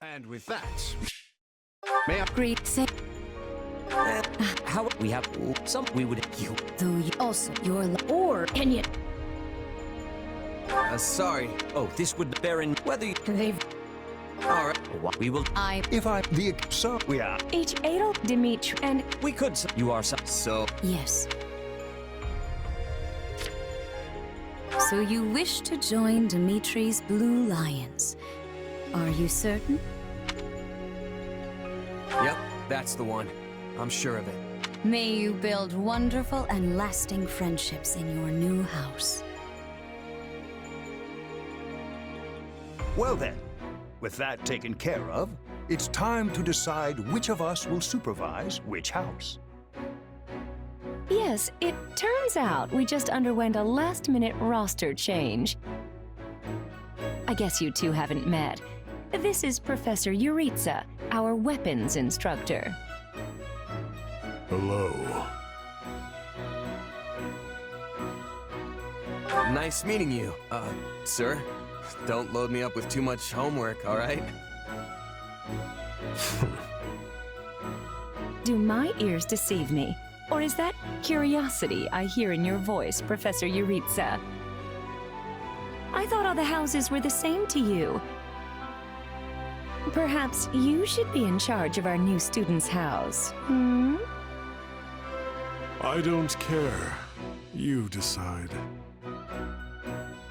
And with that, may I Great say. How we have some we would you. Though you also your or opinion. Sorry. Oh, this would bear in whether you, They've all right. What we will. if I the so we are H. Adel Dimitri and We could. You are so. yes. So you wish to join Dimitri's Blue Lions. Are you certain? Yep, that's the one. I'm sure of it. May you build wonderful and lasting friendships in your new house. Well then, with that taken care of, it's time to decide which of us will supervise which house. Yes, it turns out we just underwent a last-minute roster change. I guess you two haven't met. This is Professor Yuritsa, our weapons instructor. Hello. Nice meeting you, sir. Don't load me up with too much homework, all right? Do my ears deceive me? Or is that curiosity I hear in your voice, Professor Yuritsa? I thought all the houses were the same to you. Perhaps you should be in charge of our new student's house, hmm? I don't care. You decide.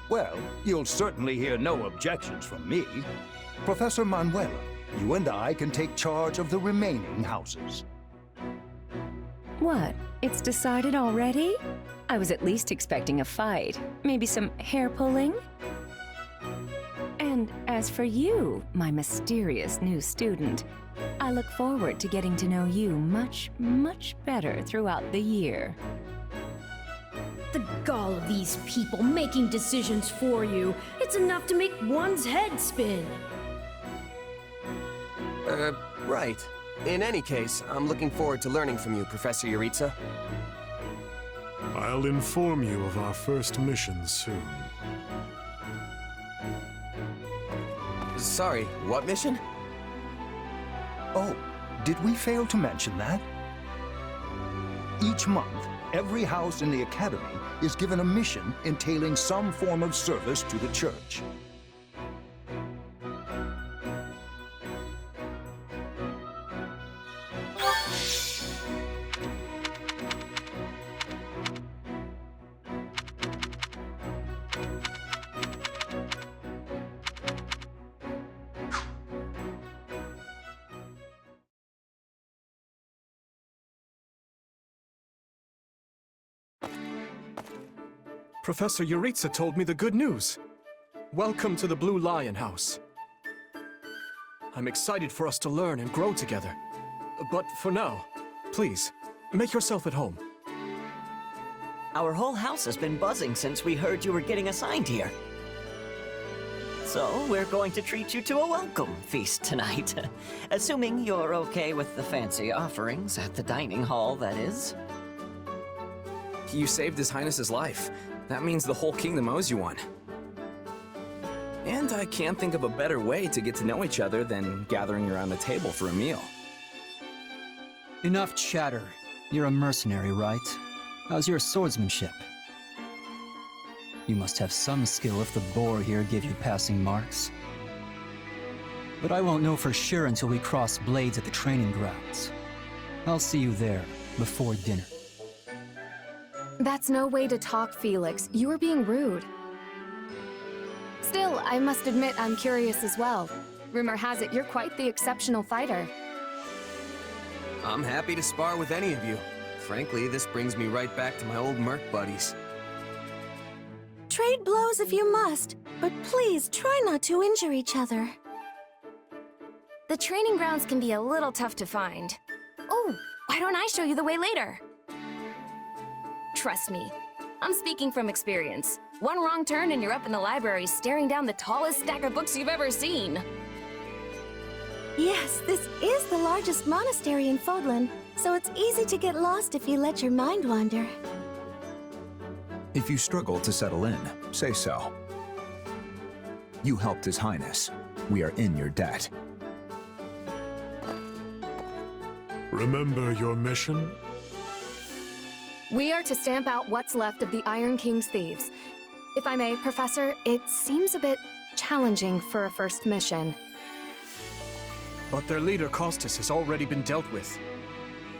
Well, you'll certainly hear no objections from me. Professor Manuela, you and I can take charge of the remaining houses. What? It's decided already? I was at least expecting a fight. Maybe some hair pulling? And as for you, my mysterious new student, I look forward to getting to know you much, much better throughout the year. The gall of these people making decisions for you. It's enough to make one's head spin. Right. In any case, I'm looking forward to learning from you, Professor Yuritsa. I'll inform you of our first mission soon. Sorry, what mission? Oh, did we fail to mention that? Each month, every house in the Academy is given a mission entailing some form of service to the Church. Professor Yuritsa told me the good news. Welcome to the Blue Lion House. I'm excited for us to learn and grow together. But for now, please, make yourself at home. Our whole house has been buzzing since we heard you were getting assigned here. So, we're going to treat you to a welcome feast tonight. Assuming you're okay with the fancy offerings at the dining hall, that is. You saved His Highness's life. That means the whole kingdom owes you one. And I can't think of a better way to get to know each other than gathering around the table for a meal. Enough chatter. You're a mercenary, right? How's your swordsmanship? You must have some skill if the boar here gave you passing marks. But I won't know for sure until we cross blades at the training grounds. I'll see you there, before dinner. That's no way to talk, Felix. You are being rude. Still, I must admit I'm curious as well. Rumor has it you're quite the exceptional fighter. I'm happy to spar with any of you. Frankly, this brings me right back to my old merc buddies. Trade blows if you must, but please try not to injure each other. The training grounds can be a little tough to find. Oh, why don't I show you the way later? Trust me, I'm speaking from experience. One wrong turn and you're up in the library staring down the tallest stack of books you've ever seen. Yes, this is the largest monastery in Fodlan, so it's easy to get lost if you let your mind wander. If you struggle to settle in, say so. You helped His Highness. We are in your debt. Remember your mission? We are to stamp out what's left of the Iron King's thieves. If I may, Professor, it seems a bit challenging for a first mission. But their leader, Costas, has already been dealt with.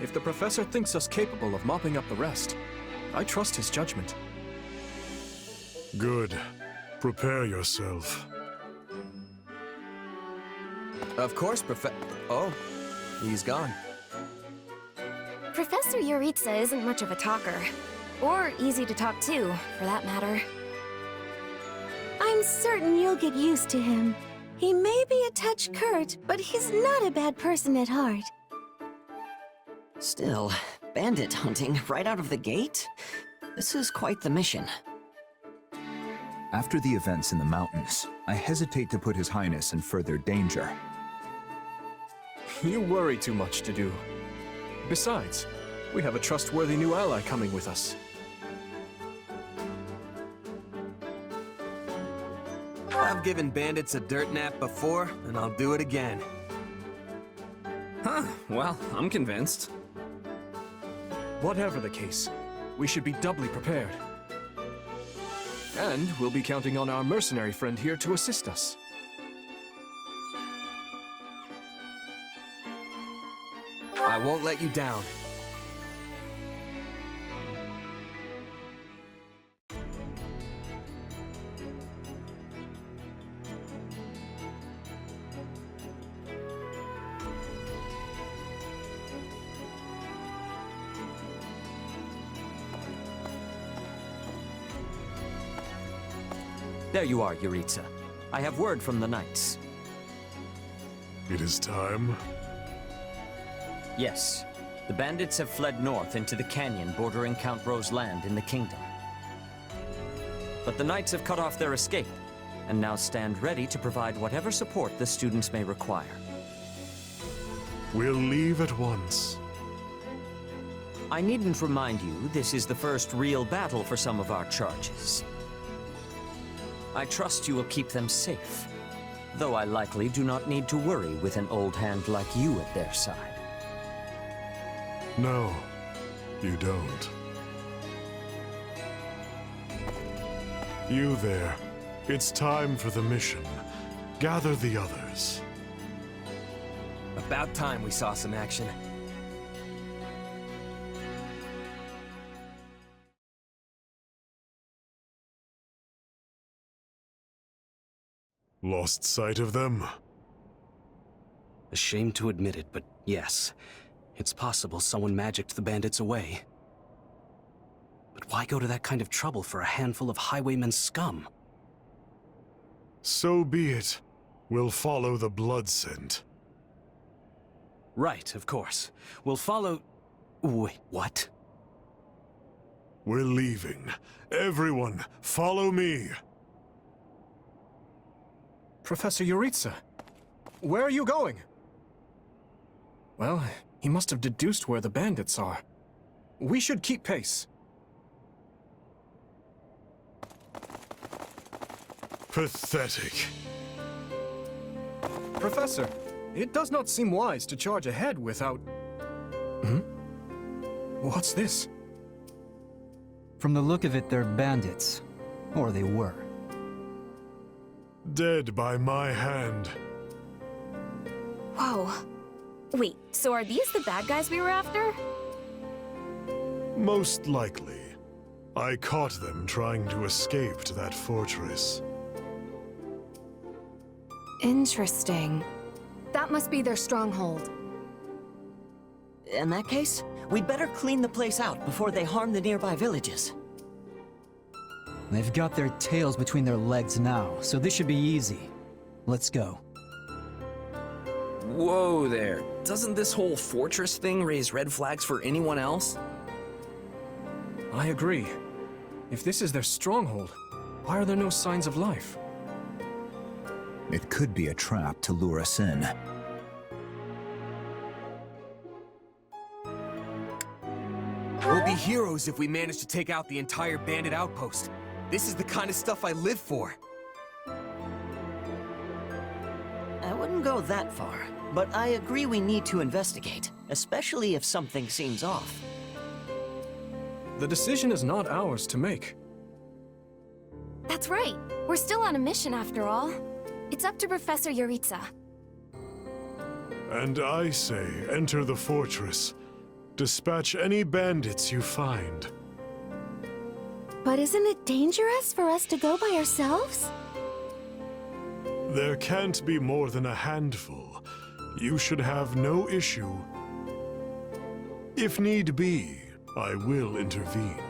If the Professor thinks us capable of mopping up the rest, I trust his judgment. Good. Prepare yourself. Of course, Oh, he's gone. Professor Yuritsa isn't much of a talker. Or easy to talk to, for that matter. I'm certain you'll get used to him. He may be a touch curt, but he's not a bad person at heart. Still, bandit hunting right out of the gate? This is quite the mission. After the events in the mountains, I hesitate to put His Highness in further danger. You worry too much to do. Besides, we have a trustworthy new ally coming with us. I've given bandits a dirt nap before, and I'll do it again. Huh, well, I'm convinced. Whatever the case, we should be doubly prepared. And we'll be counting on our mercenary friend here to assist us. I won't let you down. There you are, Yuritsa. I have word from the knights. It is time. Yes. The bandits have fled north into the canyon bordering Count Ro's land in the kingdom. But the knights have cut off their escape, and now stand ready to provide whatever support the students may require. We'll leave at once. I needn't remind you, this is the first real battle for some of our charges. I trust you will keep them safe, though I likely do not need to worry with an old hand like you at their side. No, you don't. You there. It's time for the mission. Gather the others. About time we saw some action. Lost sight of them? A shame to admit it, but yes. It's possible someone magicked the bandits away. But why go to that kind of trouble for a handful of highwaymen scum? So be it. We'll follow the blood scent. Right, of course. We'll follow... Wait, what? We're leaving. Everyone, follow me! Professor Yuritsa, where are you going? Well, he must have deduced where the bandits are. We should keep pace. Pathetic. Professor, it does not seem wise to charge ahead without... What's this? From the look of it, they're bandits. Or they were. Dead by my hand. Whoa. Wait, so are these the bad guys we were after? Most likely. I caught them trying to escape to that fortress. Interesting. That must be their stronghold. In that case, we'd better clean the place out before they harm the nearby villages. They've got their tails between their legs now, so this should be easy. Let's go. Whoa there. Doesn't this whole fortress thing raise red flags for anyone else? I agree. If this is their stronghold, why are there no signs of life? It could be a trap to lure us in. We'll be heroes if we manage to take out the entire bandit outpost. This is the kind of stuff I live for. I wouldn't go go that far, but I agree we need to investigate, especially if something seems off. The decision is not ours to make. That's right. We're still on a mission after all. It's up to Professor Yuritsa. And I say, enter the fortress. Dispatch any bandits you find. But isn't it dangerous for us to go by ourselves? There can't be more than a handful. You should have no issue. If need be, I will intervene.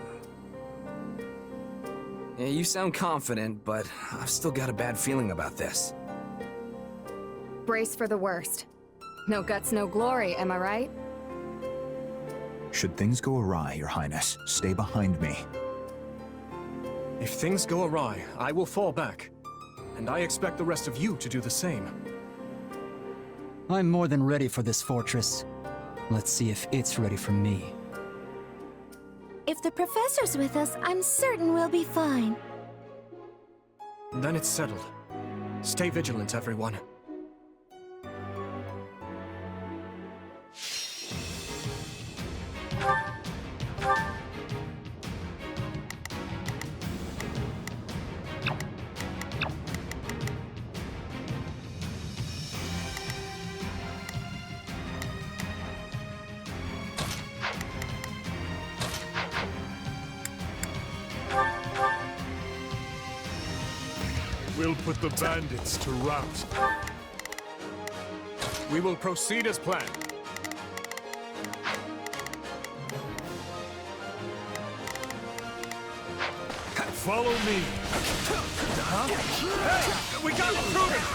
Yeah, you sound confident, but I've still got a bad feeling about this. Brace for the worst. No guts, no glory, am I right? Should things go awry, Your Highness, stay behind me. If things go awry, I will fall back. And I expect the rest of you to do the same. I'm more than ready for this fortress. Let's see if it's ready for me. If the professor's with us, I'm certain we'll be fine. Then it's settled. Stay vigilant, everyone. We'll put the bandits to rout. We will proceed as planned. Follow me. Hey! We got intruders!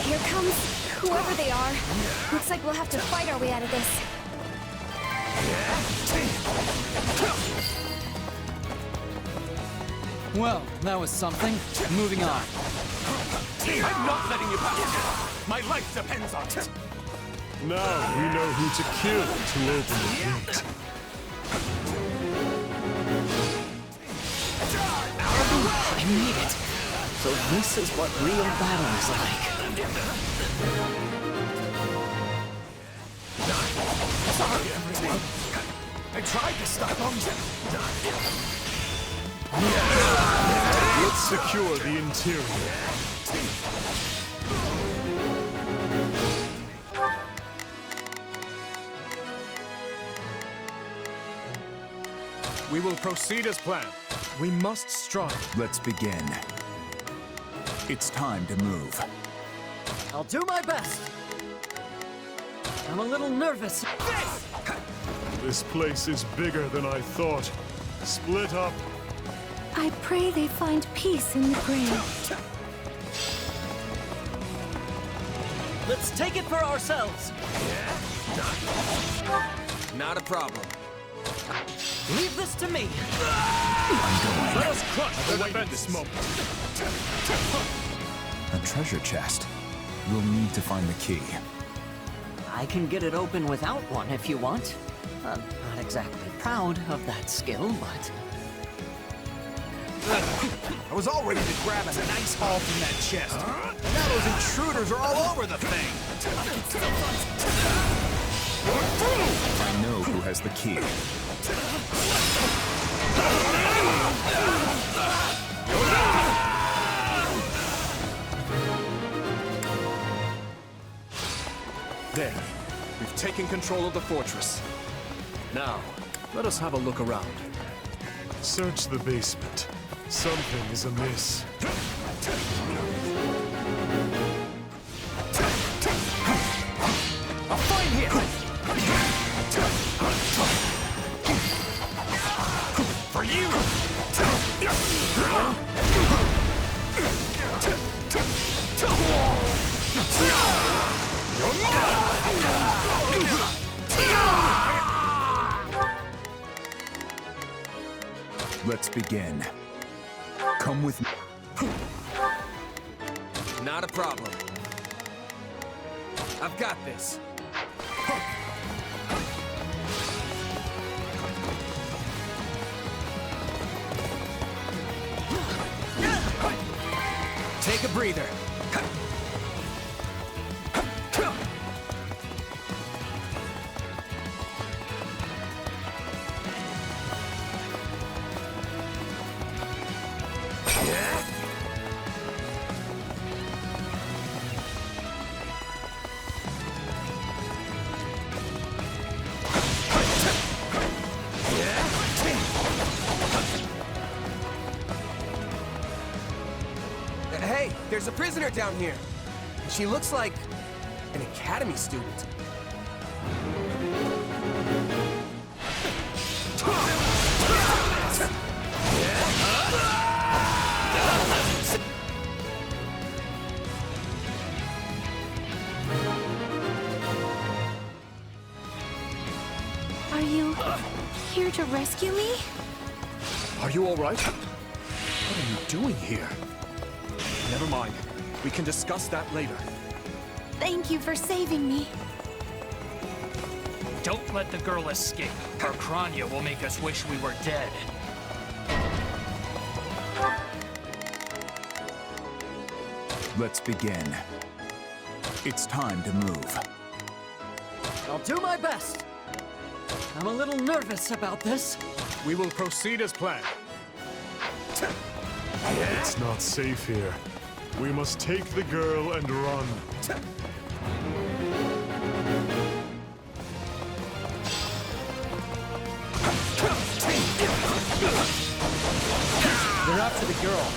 Here comes whoever they are. Looks like we'll have to fight our way out of this. Well, that was something. Moving on. I'm not letting you pass. My life depends on it. Now we know who to kill to open the gate. I need it. So this is what real battle is like. Sorry, everyone. I tried to stop them. Let's secure the interior. We will proceed as planned. We must strive. Let's begin. It's time to move. I'll do my best. I'm a little nervous. This place is bigger than I thought. Split up. I pray they find peace in the grave. Let's take it for ourselves. Not a problem. Leave this to me. Let us crush the defense. This moment. A treasure chest. We'll need to find the key. I can get it open without one if you want. I'm not exactly proud of that skill, but... I was all ready to grab a nice haul from that chest. And now those intruders are all over the thing. I know who has the key. There. We've taken control of the fortress. Now, let us have a look around. Search the basement. Something is amiss. I'll find him! For you! Let's begin. Come with me. Not a problem. I've got this. Take a breather. there's a prisoner down here. She looks like an academy student. Are you here to rescue me? Are you all right? What are you doing here? Never mind. We can discuss that later. Thank you for saving me. Don't let the girl escape, or Cornelia will make us wish we were dead. Let's begin. It's time to move. I'll do my best. I'm a little nervous about this. We will proceed as planned. It's not safe here. We must take the girl and run. They're after the girl.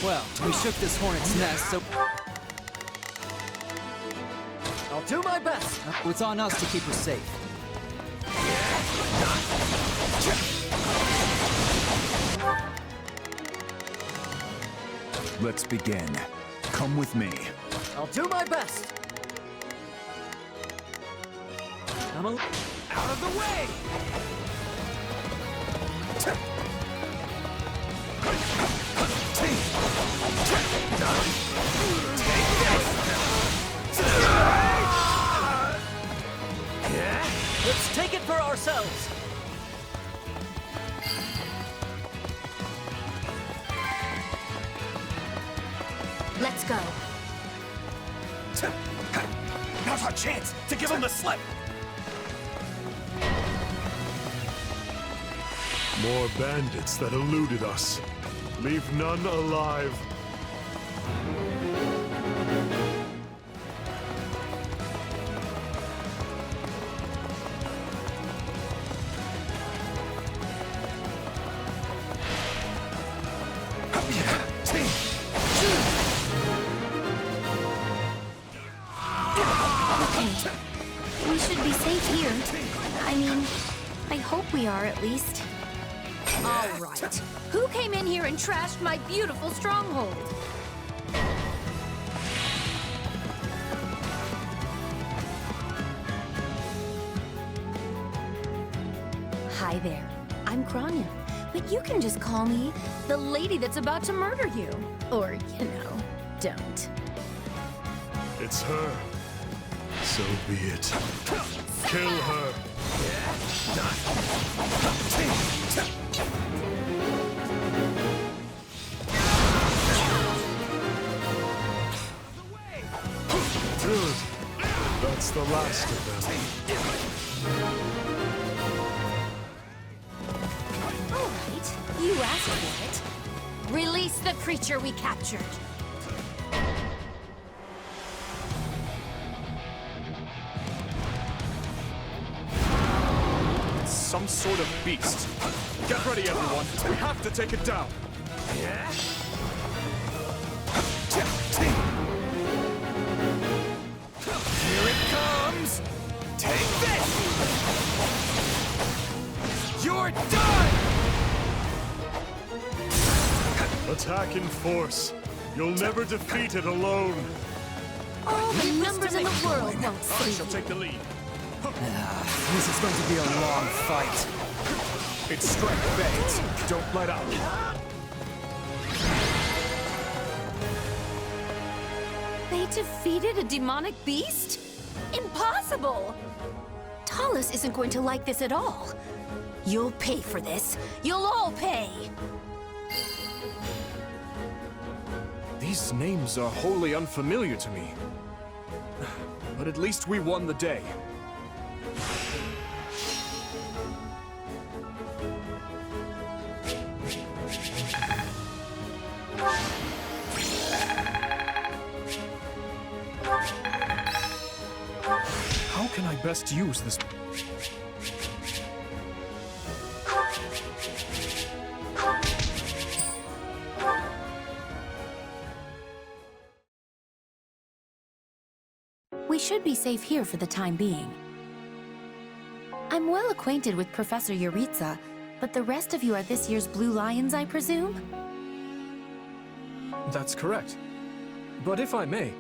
Well, we shook this hornet's nest, so I'll do my best. it's on us to keep her safe. Let's begin. Come with me. I'll do my best. Out of the way! Let's take it for ourselves. Let's go. Now's our chance to give him the slip! More bandits that eluded us. Leave none alive. We should be safe here. I mean, I hope we are at least. All right. Who came in here and trashed my beautiful stronghold? Hi there. I'm Cornelia, but you can just call me the lady that's about to murder you. Or, don't. It's her. So be it. Kill her. Good. That's the last of them. All right. You asked for it. Release the creature we captured. Some sort of beast. Get ready, everyone. We have to take it down. Here it comes! Take this! You're done! Attack in force. You'll never defeat it alone. All the numbers in the world won't I save shall you. take the lead. This is going to be a long fight. It's strength fades. Don't let up. They defeated a demonic beast? Impossible! Tomas isn't going to like this at all. You'll pay for this. You'll all pay! These names are wholly unfamiliar to me. But at least we won the day. How can I best use this? We should be safe here for the time being. I'm well acquainted with Professor Yuritsa, but the rest of you are this year's Blue Lions, I presume? That's correct. But if I may,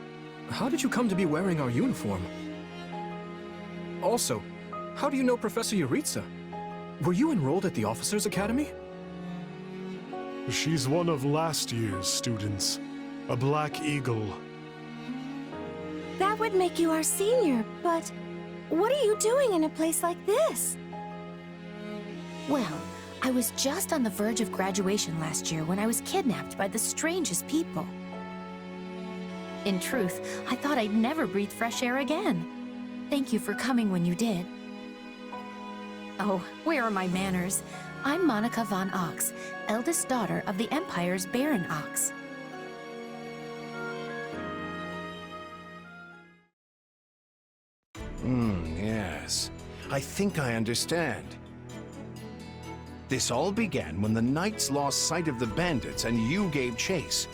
how did you come to be wearing our uniform? Also, how do you know Professor Yuritsa? Were you enrolled at the Officers' Academy? She's one of last year's students. A Black Eagle. That would make you our senior, but what are you doing in a place like this? Well, I was just on the verge of graduation last year when I was kidnapped by the strangest people. In truth, I thought I'd never breathe fresh air again. Thank you for coming when you did. Oh, where are my manners? I'm Monica von Ox, eldest daughter of the Empire's Baron Ox. Yes. I think I understand. This all began when the knights lost sight of the bandits and you gave chase.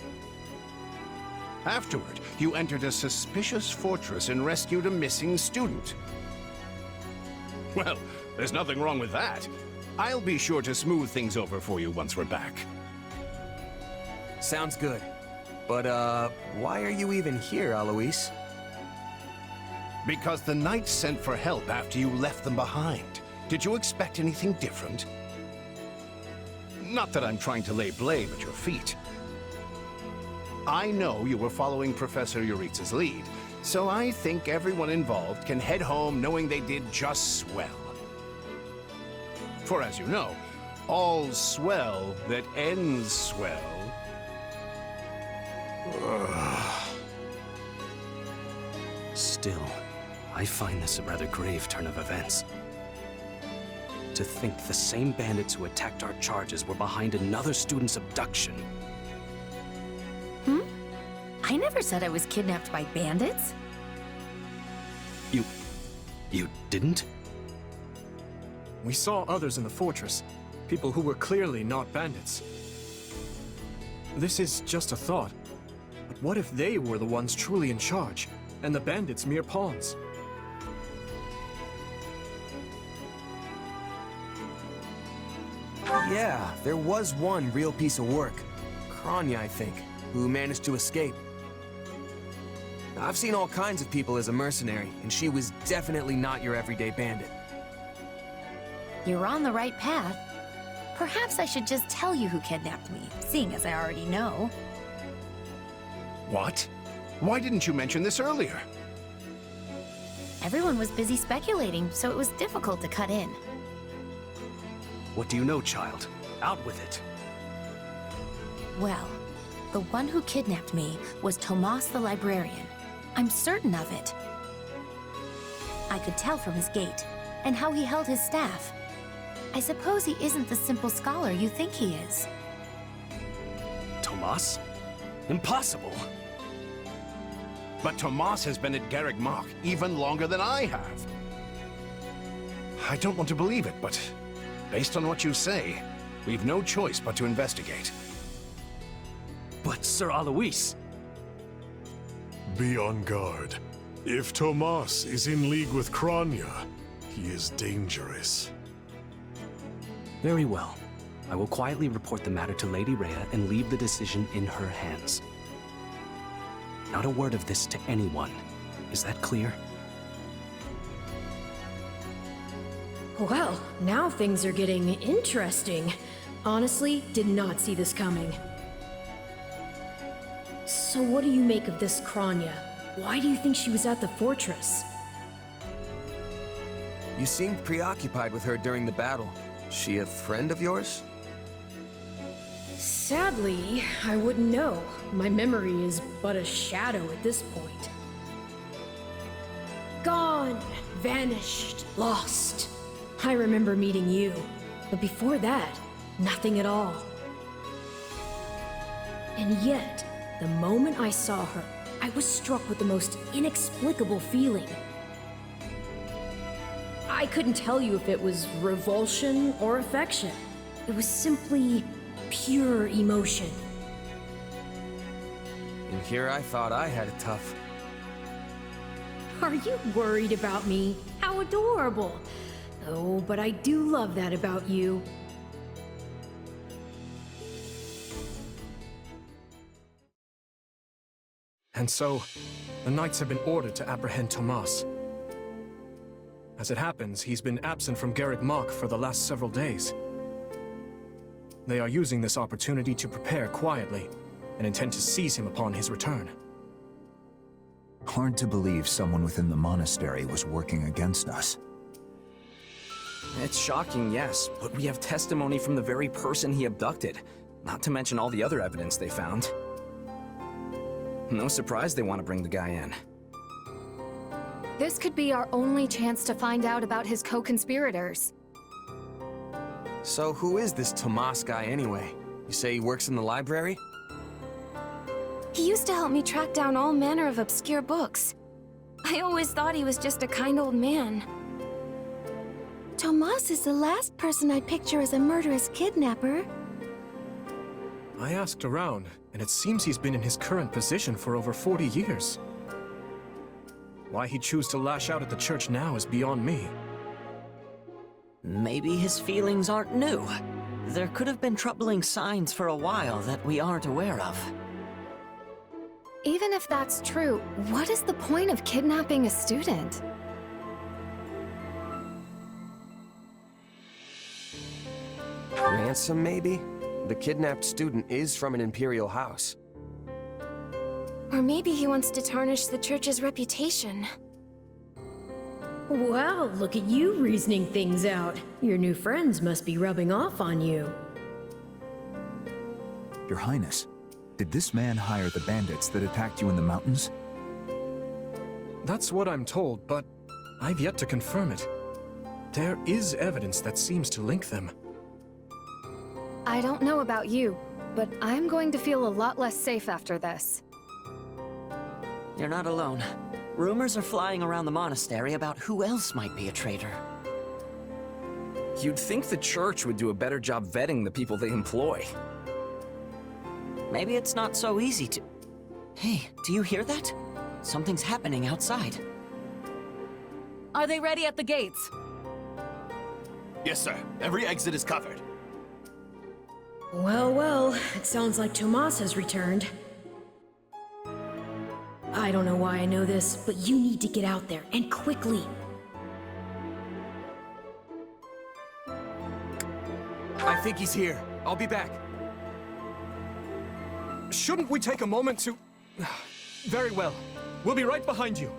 Afterward, you entered a suspicious fortress and rescued a missing student. Well, there's nothing wrong with that. I'll be sure to smooth things over for you once we're back. Sounds good. But, why are you even here, Alois? Because the knights sent for help after you left them behind. Did you expect anything different? Not that I'm trying to lay blame at your feet. I know you were following Professor Yuritsa's lead, so I think everyone involved can head home knowing they did just swell. For as you know, all's swell that ends swell. Still, I find this a rather grave turn of events. To think the same bandits who attacked our charges were behind another student's abduction. I never said I was kidnapped by bandits. You didn't? We saw others in the fortress, people who were clearly not bandits. This is just a thought, but what if they were the ones truly in charge, and the bandits mere pawns? Yeah, there was one real piece of work. Cornelia, I think, who managed to escape. I've seen all kinds of people as a mercenary, and she was definitely not your everyday bandit. You're on the right path. Perhaps I should just tell you who kidnapped me, seeing as I already know. What? Why didn't you mention this earlier? Everyone was busy speculating, so it was difficult to cut in. What do you know, child? Out with it. Well, the one who kidnapped me was Tomas the librarian. I'm certain of it. I could tell from his gait, and how he held his staff. I suppose he isn't the simple scholar you think he is. Tomas? Impossible! But Tomas has been at Garreg Mach even longer than I have. I don't want to believe it, but based on what you say, we've no choice but to investigate. But Sir Alois... Be on guard. If Tomas is in league with Cornelia, he is dangerous. Very well. I will quietly report the matter to Lady Rhea and leave the decision in her hands. Not a word of this to anyone. Is that clear? Well, now things are getting interesting. Honestly, did not see this coming. So what do you make of this Cornelia? Why do you think she was at the fortress? You seemed preoccupied with her during the battle. She a friend of yours? Sadly, I wouldn't know. My memory is but a shadow at this point. Gone, vanished, lost. I remember meeting you, but before that, nothing at all. And yet, the moment I saw her, I was struck with the most inexplicable feeling. I couldn't tell you if it was revulsion or affection. It was simply pure emotion. And here I thought I had it tough. Are you worried about me? How adorable. Oh, but I do love that about you. And so, the knights have been ordered to apprehend Tomas. As it happens, he's been absent from Garrick Mach for the last several days. They are using this opportunity to prepare quietly, and intend to seize him upon his return. Hard to believe someone within the monastery was working against us. It's shocking, yes, but we have testimony from the very person he abducted, not to mention all the other evidence they found. No surprise they want to bring the guy in. This could be our only chance to find out about his co-conspirators. So who is this Tomas guy anyway? You say he works in the library? He used to help me track down all manner of obscure books. I always thought he was just a kind old man. Tomas is the last person I'd picture as a murderous kidnapper. I asked around, and it seems he's been in his current position for over 40 years. Why he'd choose to lash out at the church now is beyond me. Maybe his feelings aren't new. There could have been troubling signs for a while that we aren't aware of. Even if that's true, what is the point of kidnapping a student? Ransom, maybe? The kidnapped student is from an imperial house. Or maybe he wants to tarnish the church's reputation. Wow, look at you reasoning things out. Your new friends must be rubbing off on you. Your Highness, did this man hire the bandits that attacked you in the mountains? That's what I'm told, but I've yet to confirm it. There is evidence that seems to link them. I don't know about you, but I'm going to feel a lot less safe after this. You're not alone. Rumors are flying around the monastery about who else might be a traitor. You'd think the church would do a better job vetting the people they employ. Maybe it's not so easy to... Hey, do you hear that? Something's happening outside. Are they ready at the gates? Yes, sir. Every exit is covered. Well, well, it sounds like Tomas has returned. I don't know why I know this, but you need to get out there, and quickly. I think he's here. I'll be back. Shouldn't we take a moment to... Very well. We'll be right behind you.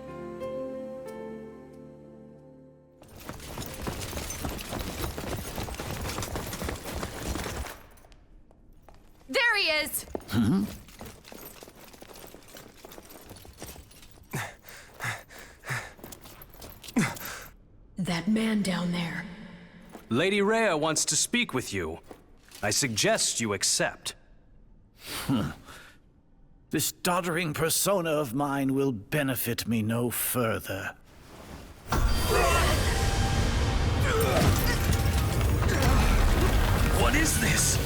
There he is! Hmm? That man down there. Lady Rhea wants to speak with you. I suggest you accept. This doddering persona of mine will benefit me no further. What is this?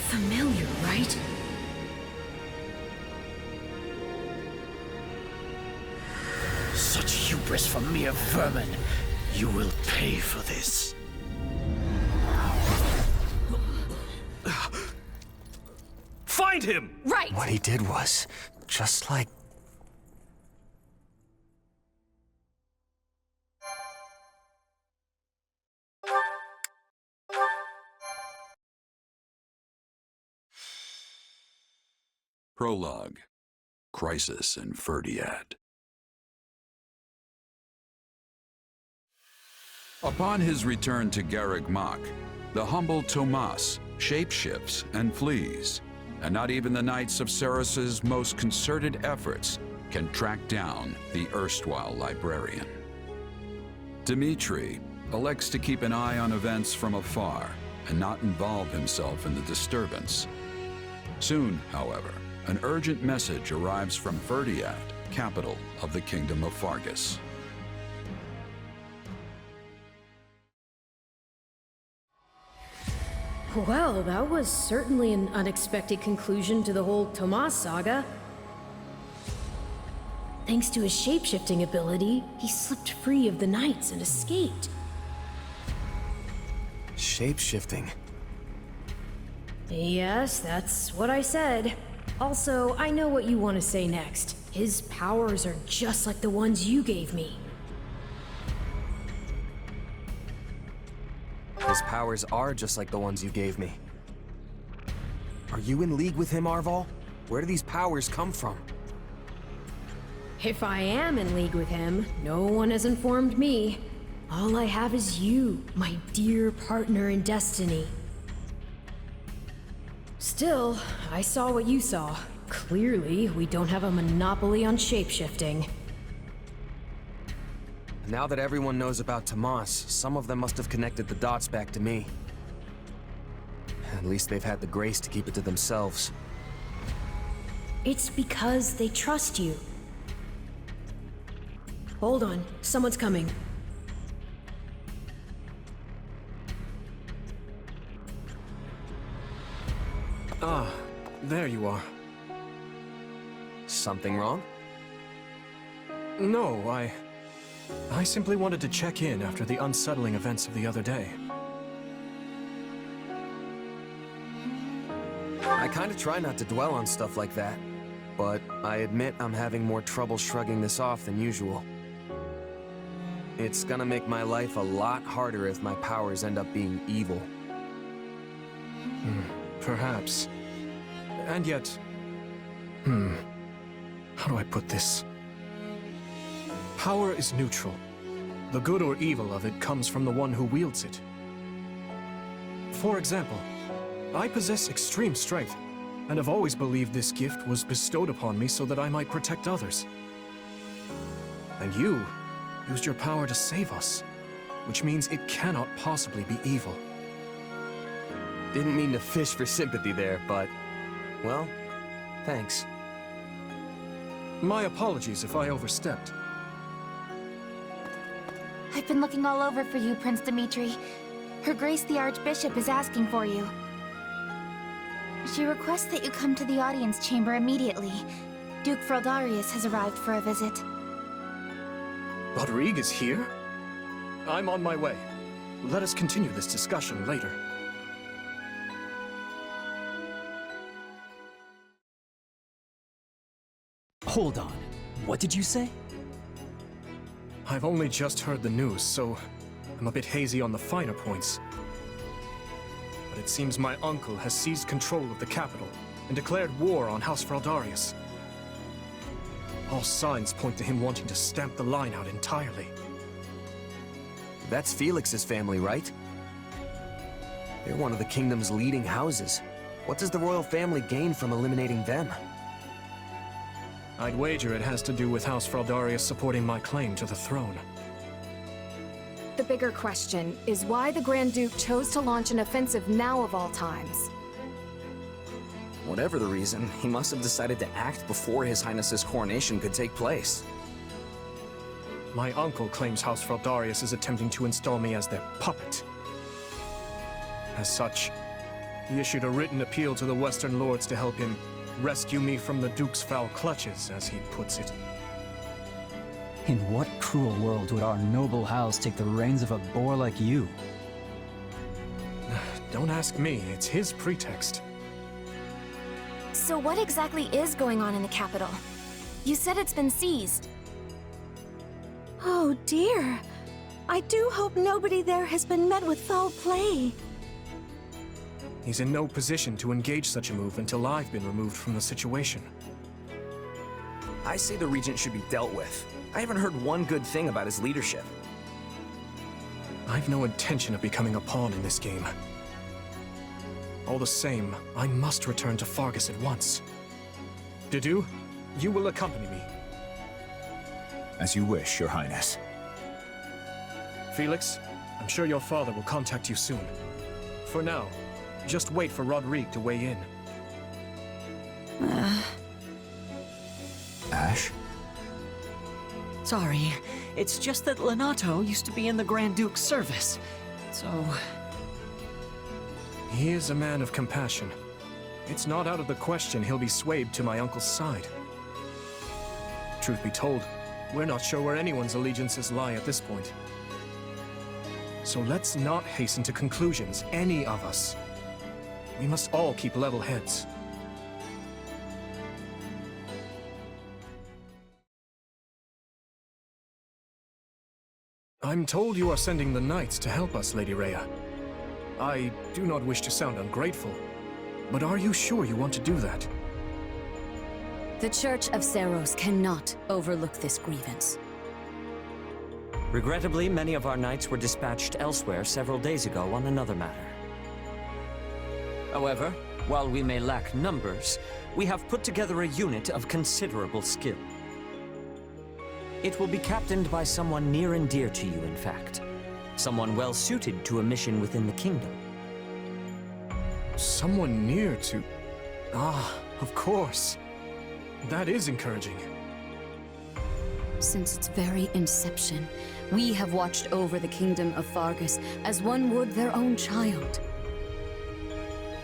Familiar, right? Such hubris from mere vermin. You will pay for this. Find him! Right! What he did was just like... Prologue. Crisis in Ferdiad. Upon his return to Garrick Mach, the humble Tomas shapeshifts and flees, and not even the Knights of Ceres's most concerted efforts can track down the erstwhile librarian. Dmitri elects to keep an eye on events from afar and not involve himself in the disturbance. Soon, however, an urgent message arrives from Ferdiad, capital of the Kingdom of Fargus. Well, that was certainly an unexpected conclusion to the whole Tomas saga. Thanks to his shapeshifting ability, he slipped free of the knights and escaped. Shape-shifting. Yes, that's what I said. Also, I know what you want to say next. His powers are just like the ones you gave me. His powers are just like the ones you gave me. Are you in league with him, Arval? Where do these powers come from? If I am in league with him, no one has informed me. All I have is you, my dear partner in destiny. Still, I saw what you saw. Clearly, we don't have a monopoly on shapeshifting. Now that everyone knows about Tomas, some of them must have connected the dots back to me. At least they've had the grace to keep it to themselves. It's because they trust you. Hold on, someone's coming. Ah, there you are. Something wrong? No, I simply wanted to check in after the unsettling events of the other day. I kinda try not to dwell on stuff like that, but I admit I'm having more trouble shrugging this off than usual. It's gonna make my life a lot harder if my powers end up being evil. Perhaps. And yet... How do I put this? Power is neutral. The good or evil of it comes from the one who wields it. For example, I possess extreme strength, and have always believed this gift was bestowed upon me so that I might protect others. And you used your power to save us, which means it cannot possibly be evil. Didn't mean to fish for sympathy there, but... well, thanks. My apologies if I overstepped. I've been looking all over for you, Prince Dimitri. Her Grace the Archbishop is asking for you. She requests that you come to the audience chamber immediately. Duke Fraldarius has arrived for a visit. Rodrigue is here? I'm on my way. Let us continue this discussion later. Hold on. What did you say? I've only just heard the news, so I'm a bit hazy on the finer points. But it seems my uncle has seized control of the capital and declared war on House Fraldarius. All signs point to him wanting to stamp the line out entirely. That's Felix's family, right? They're one of the kingdom's leading houses. What does the royal family gain from eliminating them? I'd wager it has to do with House Fraldarius supporting my claim to the throne. The bigger question is why the Grand Duke chose to launch an offensive now of all times. Whatever the reason, he must have decided to act before His Highness's coronation could take place. My uncle claims House Fraldarius is attempting to install me as their puppet. As such, he issued a written appeal to the Western Lords to help him rescue me from the Duke's foul clutches, as he puts it. In what cruel world would our noble house take the reins of a boor like you? Don't ask me, it's his pretext. So what exactly is going on in the capital? You said it's been seized. Oh dear. I do hope nobody there has been met with foul play. He's in no position to engage such a move until I've been removed from the situation. I say the Regent should be dealt with. I haven't heard one good thing about his leadership. I've no intention of becoming a pawn in this game. All the same, I must return to Fargus at once. Didu, you will accompany me. As you wish, Your Highness. Felix, I'm sure your father will contact you soon. For now, just wait for Rodrigue to weigh in. Ash? Sorry, it's just that Lenato used to be in the Grand Duke's service, so... He is a man of compassion. It's not out of the question he'll be swayed to my uncle's side. Truth be told, we're not sure where anyone's allegiances lie at this point. So let's not hasten to conclusions, any of us. We must all keep level heads. I'm told you are sending the knights to help us, Lady Rhea. I do not wish to sound ungrateful, but are you sure you want to do that? The Church of Seiros cannot overlook this grievance. Regrettably, many of our knights were dispatched elsewhere several days ago on another matter. However, while we may lack numbers, we have put together a unit of considerable skill. It will be captained by someone near and dear to you, in fact. Someone well suited to a mission within the kingdom. Someone near to... Ah, of course. That is encouraging. Since its very inception, we have watched over the kingdom of Fargus as one would their own child.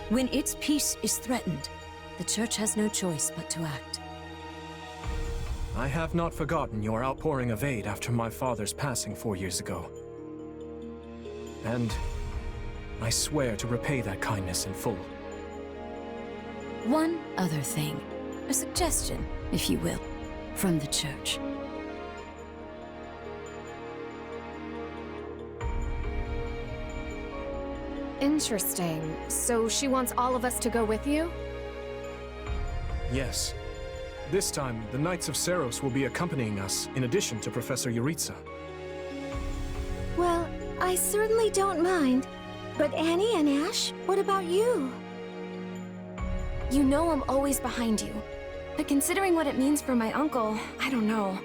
When its peace is threatened, the Church has no choice but to act. I have not forgotten your outpouring of aid after my father's passing 4 years ago. And I swear to repay that kindness in full. One other thing. A suggestion, if you will, from the Church. Interesting. So she wants all of us to go with you? Yes. This time, the Knights of Seiros will be accompanying us, in addition to Professor Yuritsa. Well, I certainly don't mind. But Annie and Ash, what about you? You know I'm always behind you. But considering what it means for my uncle, I don't know.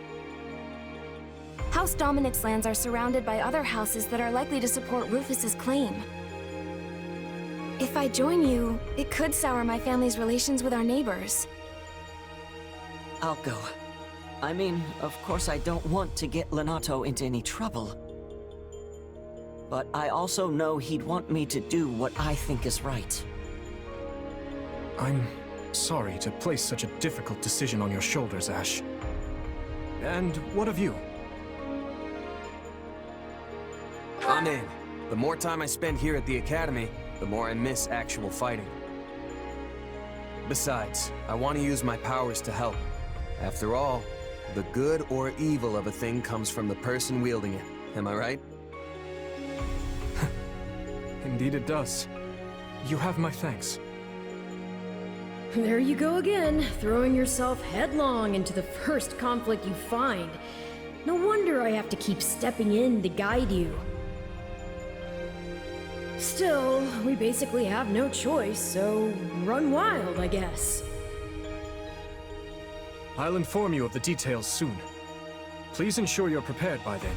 House Dominic's lands are surrounded by other houses that are likely to support Rufus's claim. If I join you, it could sour my family's relations with our neighbors. I'll go. I mean, of course I don't want to get Lenato into any trouble. But I also know he'd want me to do what I think is right. I'm sorry to place such a difficult decision on your shoulders, Ash. And what of you? I'm in. The more time I spend here at the Academy, the more I miss actual fighting. Besides, I want to use my powers to help. After all, the good or evil of a thing comes from the person wielding it. Am I right? Indeed it does. You have my thanks. There you go again, throwing yourself headlong into the first conflict you find. No wonder I have to keep stepping in to guide you. Still, we basically have no choice, so run wild, I guess. I'll inform you of the details soon. Please ensure you're prepared by then.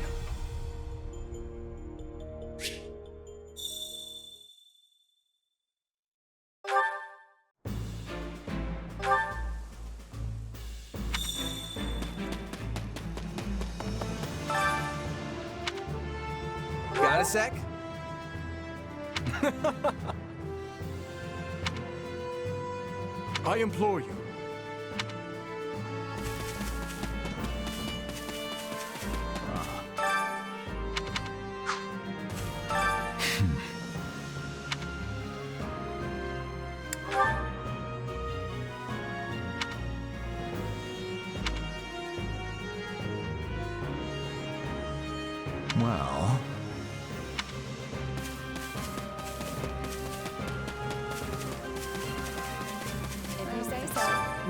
Got a sec? I implore you. Well...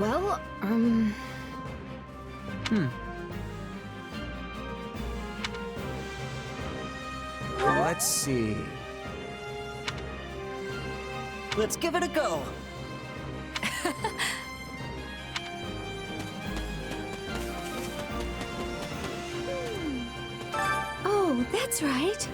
Well, Let's see. Let's give it a go. Oh, that's right.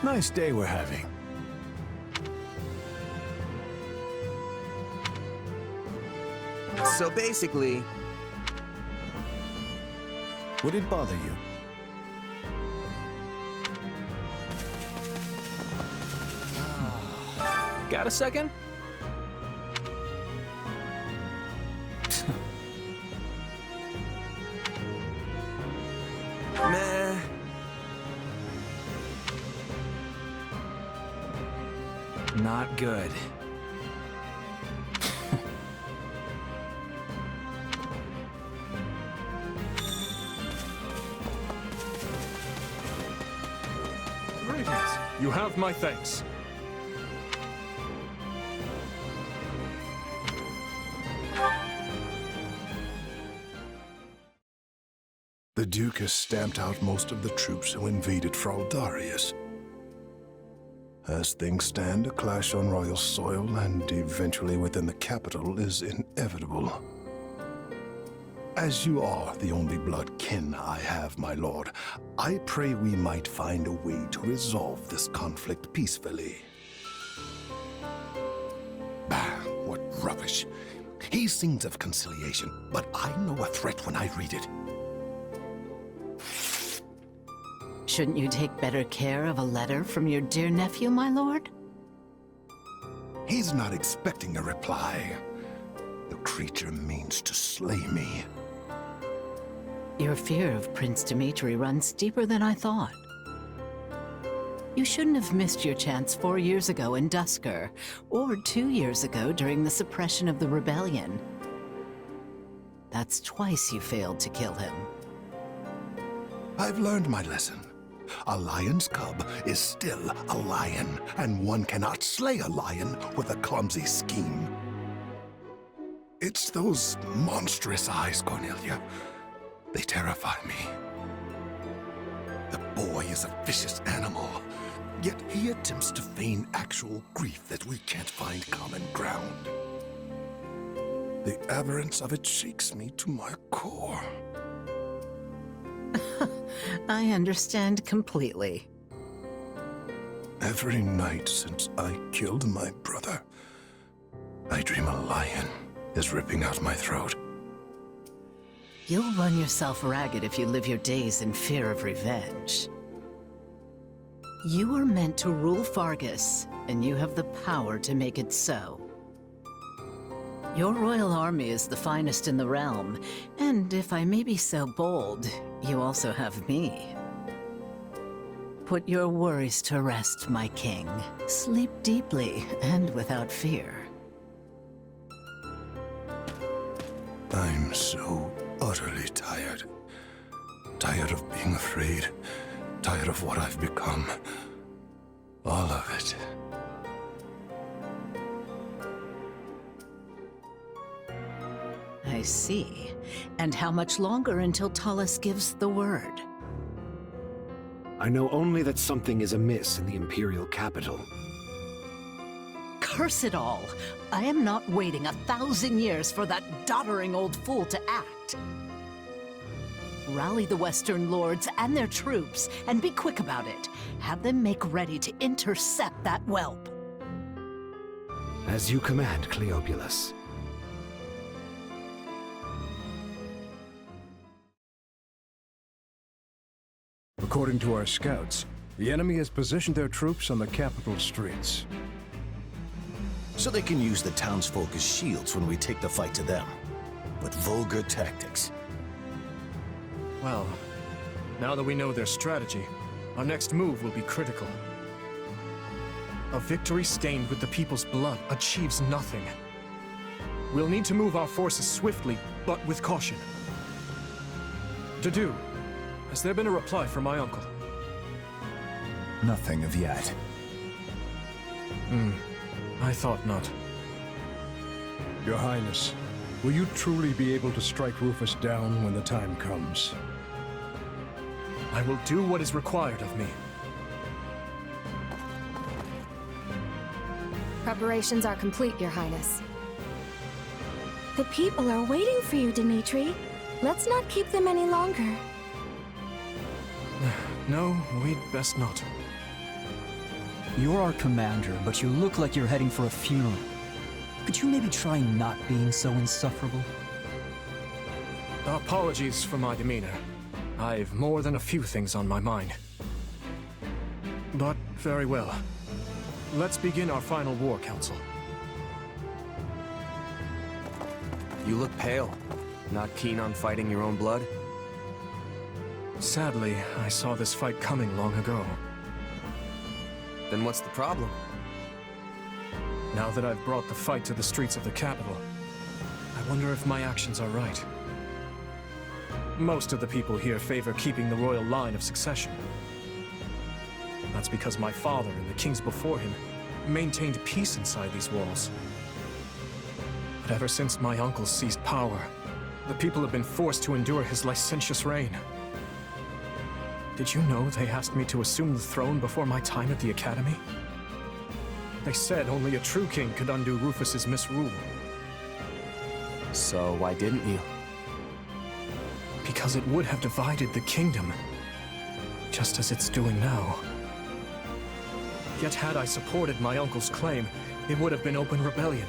Nice day we're having. So basically... Would it bother you? Got a second? Meh. Not good. Greetings. You have my thanks. The Duke has stamped out most of the troops who invaded Fraldarius. As things stand, a clash on royal soil and eventually within the capital is inevitable. As you are the only blood kin I have, my lord, I pray we might find a way to resolve this conflict peacefully. Bah, what rubbish. He sings of conciliation, but I know a threat when I read it. Shouldn't you take better care of a letter from your dear nephew, my lord? He's not expecting a reply. The creature means to slay me. Your fear of Prince Dimitri runs deeper than I thought. You shouldn't have missed your chance 4 years ago in Dusker, or 2 years ago during the suppression of the rebellion. That's twice you failed to kill him. I've learned my lesson. A lion's cub is still a lion, and one cannot slay a lion with a clumsy scheme. It's those monstrous eyes, Cornelia. They terrify me. The boy is a vicious animal, yet he attempts to feign actual grief that we can't find common ground. The aberrance of it shakes me to my core. I understand completely. Every night since I killed my brother, I dream a lion is ripping out my throat. You'll run yourself ragged if you live your days in fear of revenge. You were meant to rule Fargus, and you have the power to make it so. Your royal army is the finest in the realm, and if I may be so bold, you also have me. Put your worries to rest, my king. Sleep deeply and without fear. I'm so utterly tired. Tired of being afraid. Tired of what I've become. All of it. I see. And how much longer until Tomas gives the word? I know only that something is amiss in the Imperial capital. Curse it all! I am not waiting 1,000 years for that doddering old fool to act. Rally the Western lords and their troops, and be quick about it. Have them make ready to intercept that whelp. As you command, Cleobulus. According to our scouts, the enemy has positioned their troops on the capital streets. So they can use the townsfolk as shields when we take the fight to them. With vulgar tactics. Well, now that we know their strategy, our next move will be critical. A victory stained with the people's blood achieves nothing. We'll need to move our forces swiftly, but with caution. Dedu, has there been a reply from my uncle? Nothing of yet. I thought not. Your Highness, will you truly be able to strike Rufus down when the time comes? I will do what is required of me. Preparations are complete, Your Highness. The people are waiting for you, Dimitri. Let's not keep them any longer. No, we'd best not. You're our commander, but you look like you're heading for a funeral. Could you maybe try not being so insufferable? Apologies for my demeanor. I've more than a few things on my mind. But very well. Let's begin our final war, Council. You look pale. Not keen on fighting your own blood? Sadly, I saw this fight coming long ago. Then what's the problem? Now that I've brought the fight to the streets of the capital, I wonder if my actions are right. Most of the people here favor keeping the royal line of succession. That's because my father and the kings before him maintained peace inside these walls. But ever since my uncle seized power, the people have been forced to endure his licentious reign. Did you know they asked me to assume the throne before my time at the Academy? They said only a true king could undo Rufus's misrule. So why didn't you? Because it would have divided the kingdom, just as it's doing now. Yet had I supported my uncle's claim, it would have been open rebellion.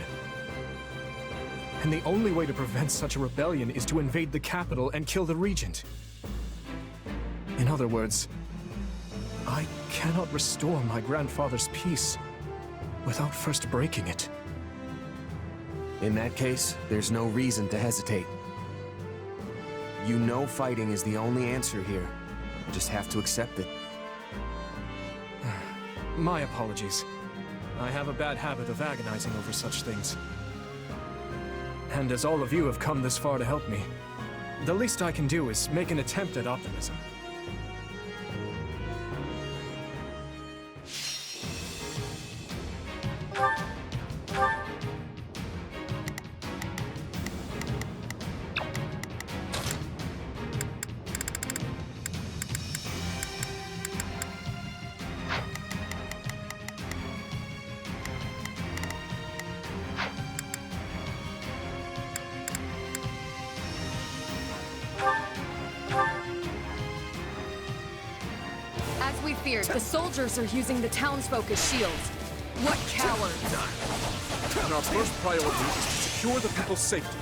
And the only way to prevent such a rebellion is to invade the capital and kill the regent. In other words, I cannot restore my grandfather's peace without first breaking it. In that case, there's no reason to hesitate. You know fighting is the only answer here. You just have to accept it. My apologies. I have a bad habit of agonizing over such things. And as all of you have come this far to help me, the least I can do is make an attempt at optimism. As we feared, the soldiers are using the townsfolk as shields. What cowards! And our first priority is to secure the people's safety.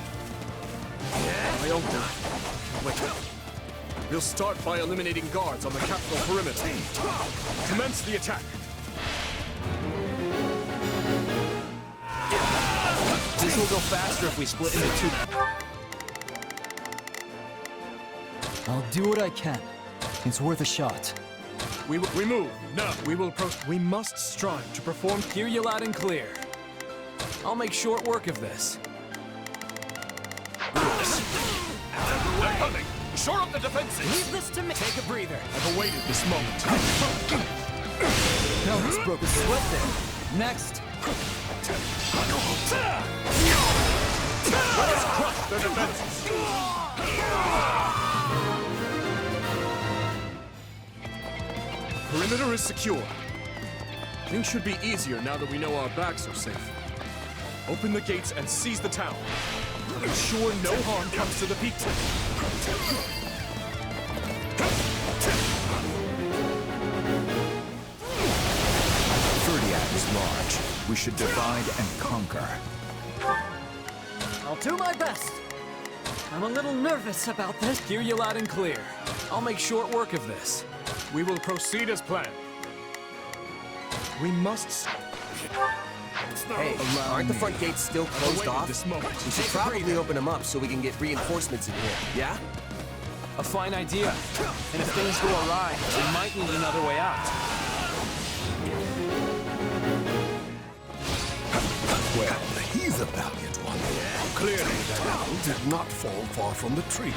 My uncle. Wait. We'll start by eliminating guards on the capital perimeter. Commence the attack. This will go faster if we split into two. I'll do what I can. It's worth a shot. We move. No. We must strive to perform. Hear you loud and clear. I'll make short work of this. They're coming! Shore up the defenses! Leave this to me! Take a breather. I've awaited this moment. Helmets broke a sweat there. Next! Let us crush their defenses! Perimeter is secure. Things should be easier now that we know our backs are safe. Open the gates and seize the town. Ensure no harm comes to the people. Ferdiad is large. We should divide and conquer. I'll do my best. I'm a little nervous about this. Hear you loud and clear. I'll make short work of this. We will proceed as planned. We must... Hey, aren't the front gates still closed off? This moment. We should probably open them up so we can get reinforcements in here, yeah? A fine idea. And if things go awry, we might need another way out. Well, he's a valiant one. Clearly, that apple did not fall far from the tree.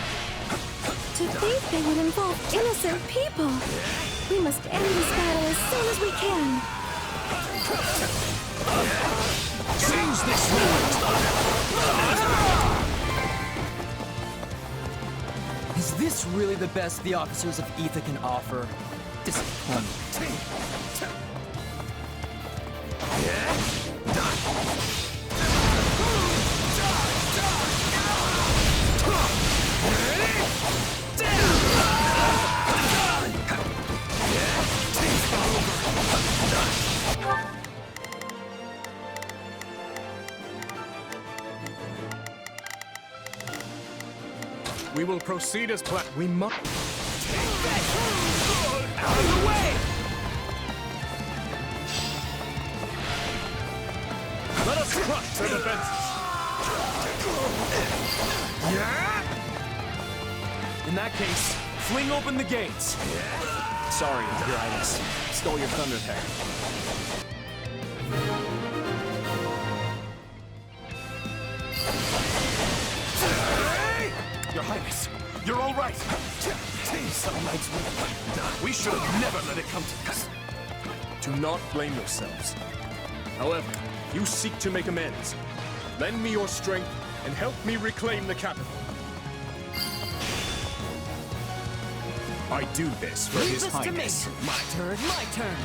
To think they would involve innocent people. We must end this battle as soon as we can. Seize this moment! Is this really the best the officers of Aetha can offer? Disappointing. We will proceed as planned. We must... Out of the way! Let us crush their defenses! In that case, fling open the gates. Sorry, Your Highness. Stole your thunder there. Your Highness, you're all right. Some knights we should have never let it come to this. Do not blame yourselves. However, you seek to make amends. Lend me your strength and help me reclaim the capital. I do this for His Highness. My turn, my turn.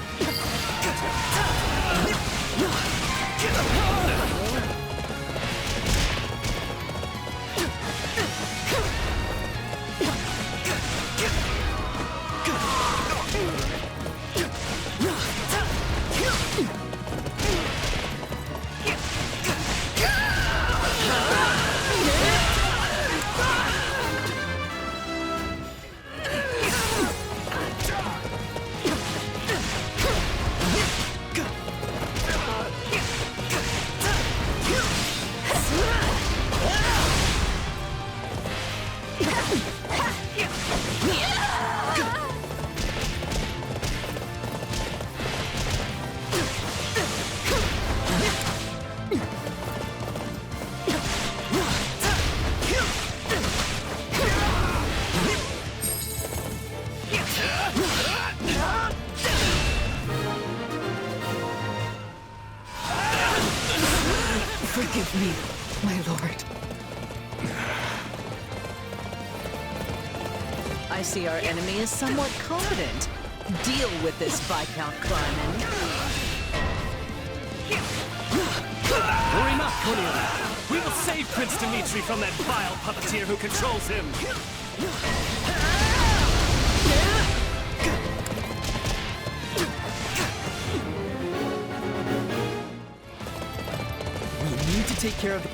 Forgive me, my lord. I see our enemy is somewhat confident. Deal with this, Viscount Kleiman. Worry not, Cornelia. We will save Prince Dimitri from that vile puppeteer who controls him. We need to take care of the...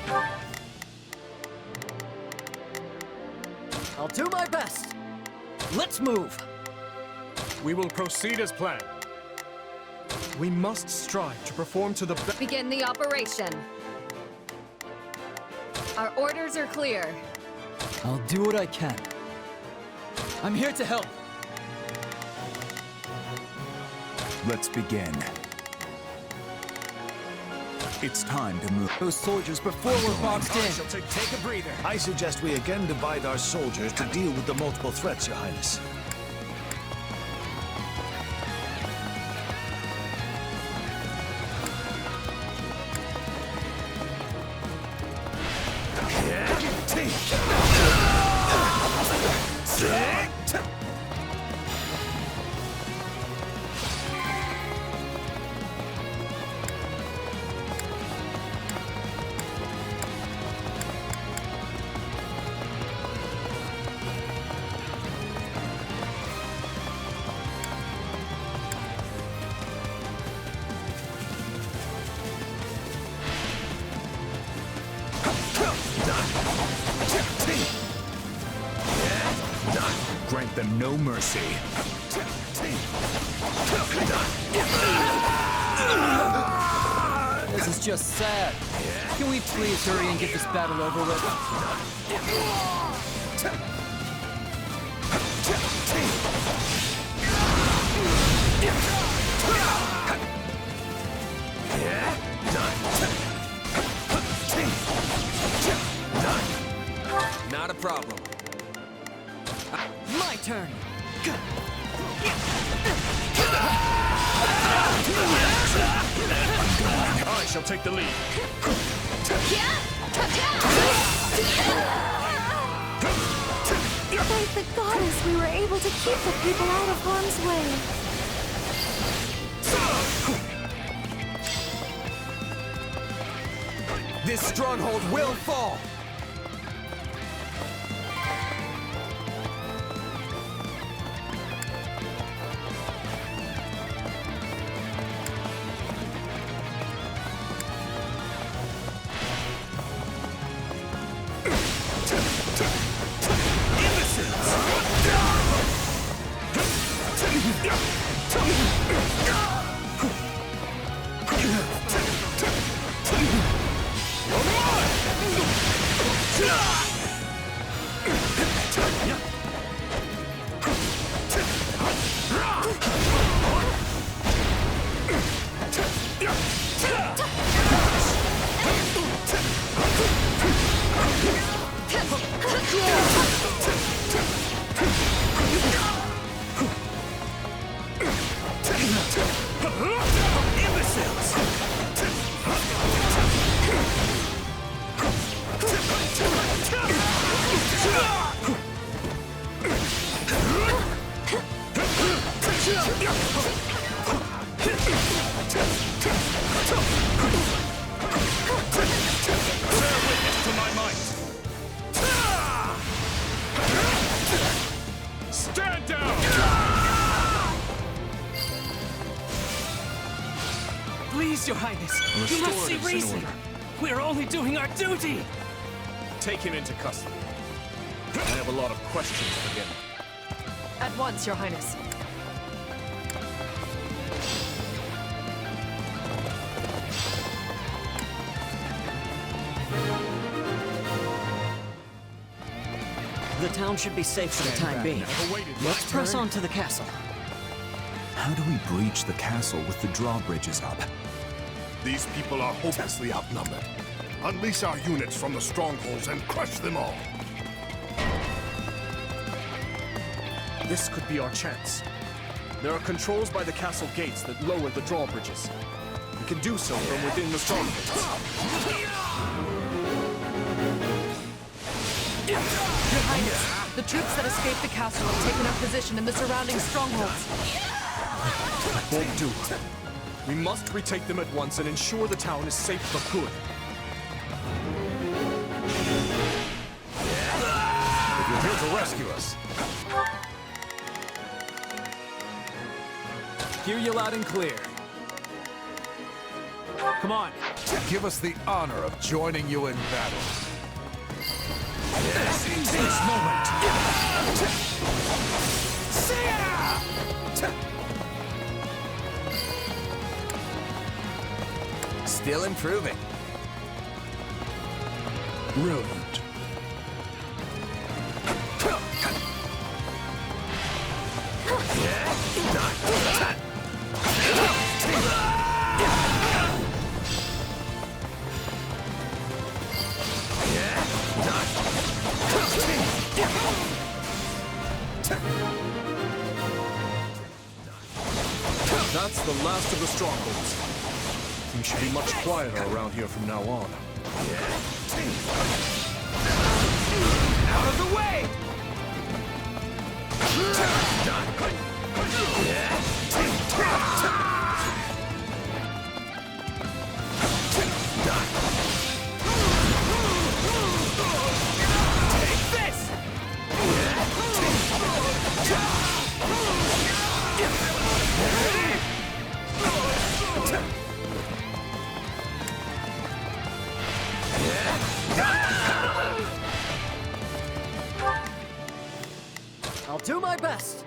I'll do my best. Let's move. We will proceed as planned. We must strive to perform to the best. Begin the operation. Our orders are clear. I'll do what I can. I'm here to help. Let's begin. It's time to move. Those soldiers before we're boxed in. Take a breather. I suggest we again divide our soldiers to deal with the multiple threats, Your Highness. Grant them no mercy. This is just sad. Can we please hurry and get this battle over with? Not a problem. My turn. I shall take the lead. Thank the goddess we were able to keep the people out of harm's way. This stronghold will fall! Stand down! Please, Your Highness, you must see reason. We're only doing our duty. Take him into custody. I have a lot of questions for him. At once, Your Highness. The town should be safe for the time being. Let's press on to the castle. How do we breach the castle with the drawbridges up? These people are hopelessly outnumbered. Unleash our units from the strongholds and crush them all. This could be our chance. There are controls by the castle gates that lower the drawbridges. We can do so from within the strongholds. Your Highness, the troops that escaped the castle have taken up position in the surrounding strongholds. That won't do. We must retake them at once and ensure the town is safe for good. You're here to rescue us. Hear you loud and clear. Come on. Give us the honor of joining you in battle. This moment. Still improving. Brilliant. That's the last of the strongholds. Things should be much quieter around here from now on. Out of the way! Take this! I'll do my best.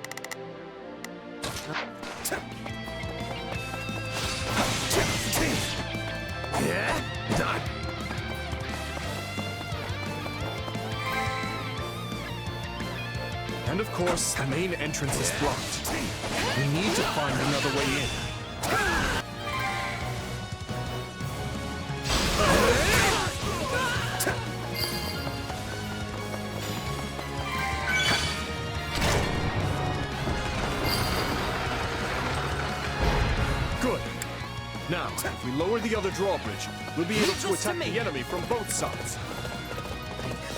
And of course, the main entrance is blocked. We need to find another way in. Good. Now, if we lower the other drawbridge, we'll be able to attack the enemy from both sides.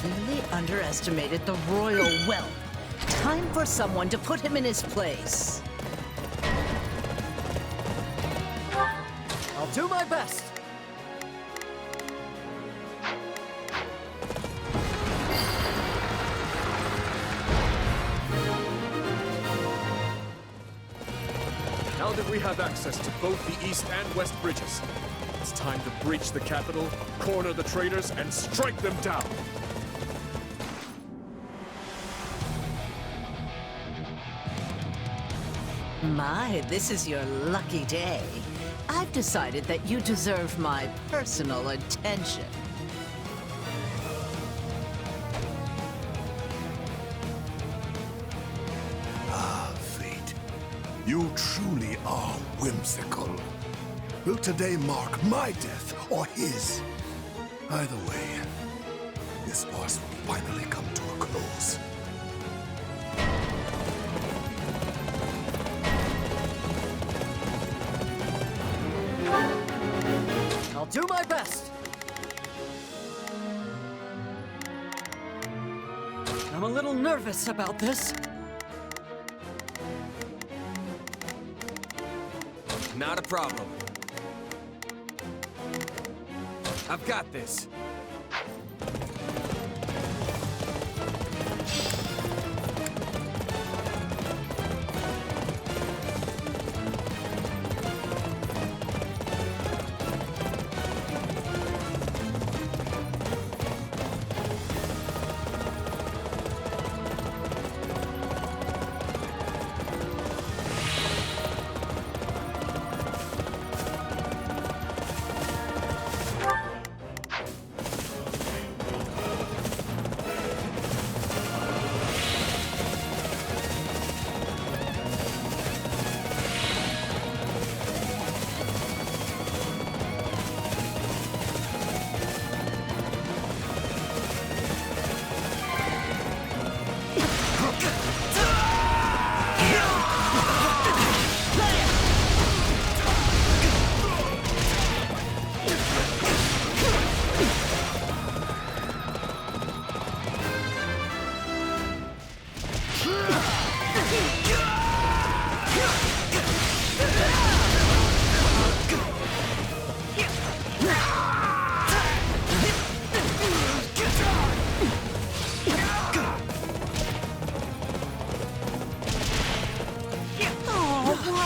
Clearly underestimated the royal wealth. Time for someone to put him in his place. I'll do my best. Now that we have access to both the east and west bridges, it's time to breach the capital, corner the traitors, and strike them down. My, this is your lucky day. I've decided that you deserve my personal attention. You truly are whimsical. Will today mark my death or his? Either way, this farce will finally come to a close. I'll do my best. I'm a little nervous about this. Not a problem. I've got this.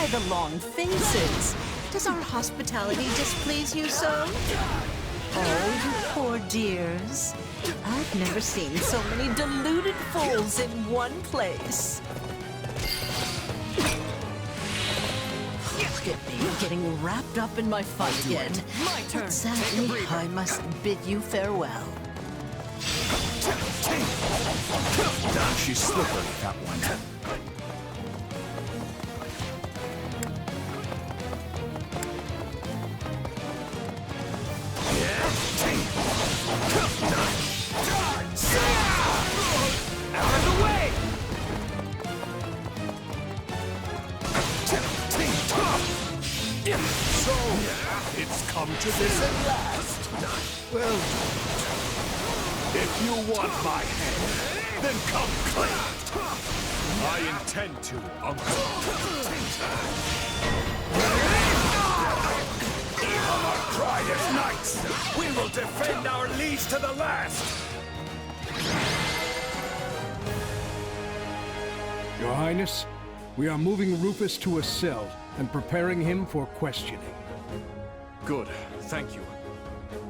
The long faces. Does our hospitality displease you so? Oh, you poor dears. I've never seen so many deluded fools in one place. Look at me getting wrapped up in my fun again. My turn. But sadly, I must bid you farewell. She's slippery, that one. Out of the way! So, it's come to this at last. Well, if you want my hand, then come claim it. I intend to, Uncle. Even our pride as knights, we will defend our liege to the last. Your Highness, we are moving Rufus to a cell and preparing him for questioning. Good, thank you.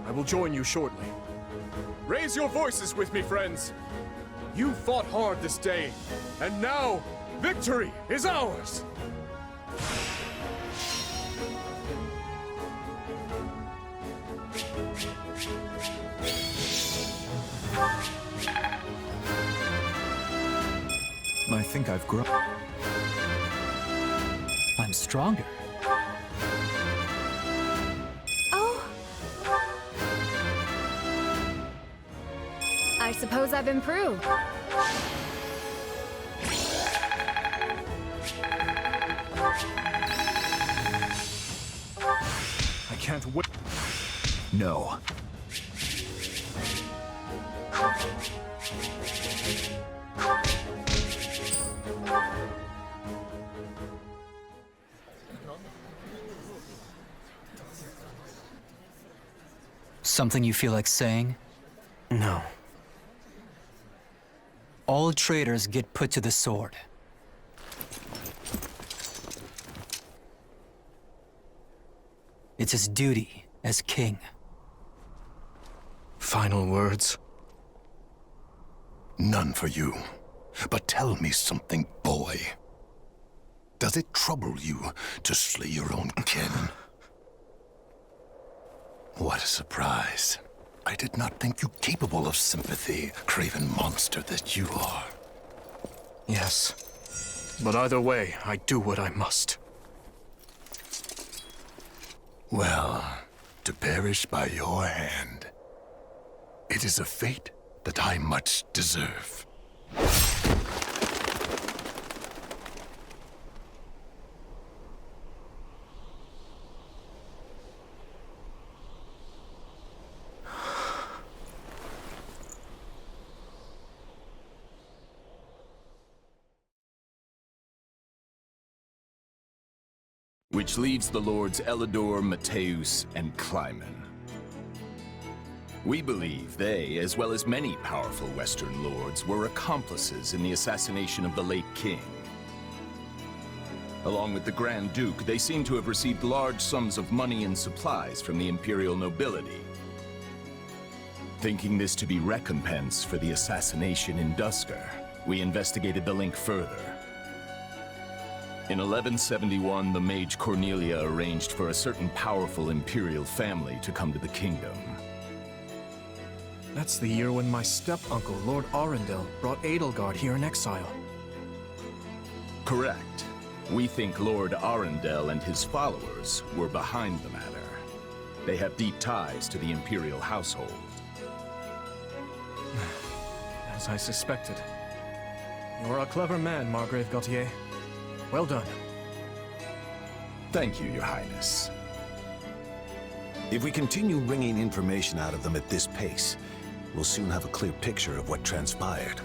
I will join you shortly. Raise your voices with me, friends! You fought hard this day, and now, victory is ours! I think I've grown. I'm stronger. Oh. I suppose I've improved. I can't wait. No. Something you feel like saying? No. All traitors get put to the sword. It's his duty as king. Final words? None for you. But tell me something, boy. Does it trouble you to slay your own kin? What a surprise. I did not think you capable of sympathy, craven monster that you are. Yes. But either way, I do what I must. Well, to perish by your hand, it is a fate that I much deserve. Which leaves the Lords Elidor, Mateus, and Kleiman. We believe they, as well as many powerful Western lords, were accomplices in the assassination of the late king. Along with the Grand Duke, they seem to have received large sums of money and supplies from the imperial nobility. Thinking this to be recompense for the assassination in Duscur, we investigated the link further. In 1171, the mage Cornelia arranged for a certain powerful imperial family to come to the kingdom. That's the year when my step-uncle, Lord Arundel, brought Edelgard here in exile. Correct. We think Lord Arundel and his followers were behind the matter. They have deep ties to the imperial household. As I suspected. You're a clever man, Margrave Gautier. Well done. Thank you, Your Highness. If we continue wringing information out of them at this pace, we'll soon have a clear picture of what transpired.